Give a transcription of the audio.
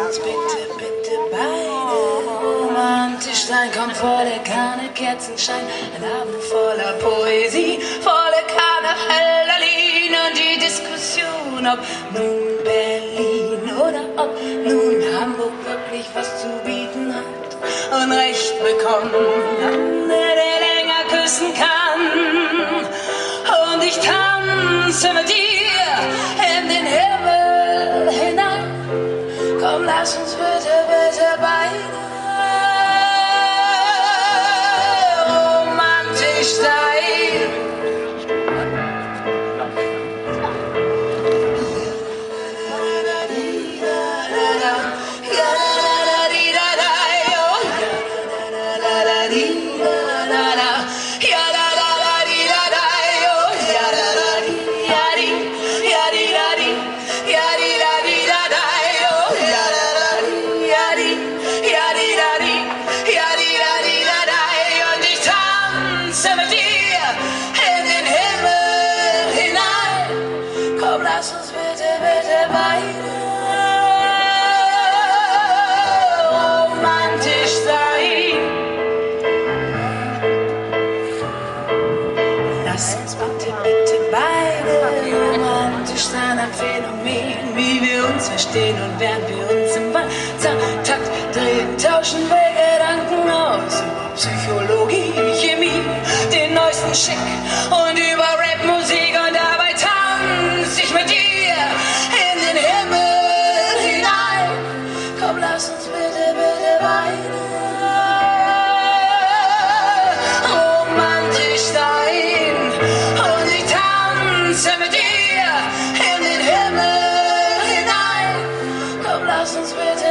uns bitte, bitte beide romantisch sein. Kommt volle Kanne, Kerzenschein, ein Abend voller Poesie, volle Kanne Halloween und die Diskussion, ob nun Berlin oder ob nun Hamburg wirklich was zu bieten hat und Recht bekommt, der länger küssen kann. Und ich tanze mit dir in den Himmel hinein. Komm, lass uns bitte, bitte beide romantisch sein. Lass uns bitte, bitte beide romantisch sein. Lass uns bitte, bitte beide romantisch sein. Ein Phänomen, wie wir uns verstehen und während wir uns im Takt drehen, tauschen wir Gedanken aus über Psychologie, Chemie, den neuesten Schick und über Rapmusik und dabei tanze ich mit dir in den Himmel hinein. Komm, lass uns bitte, bitte beide romantisch sein. Und ich tanze mit dir in den Himmel hinein. Komm, lass uns bitte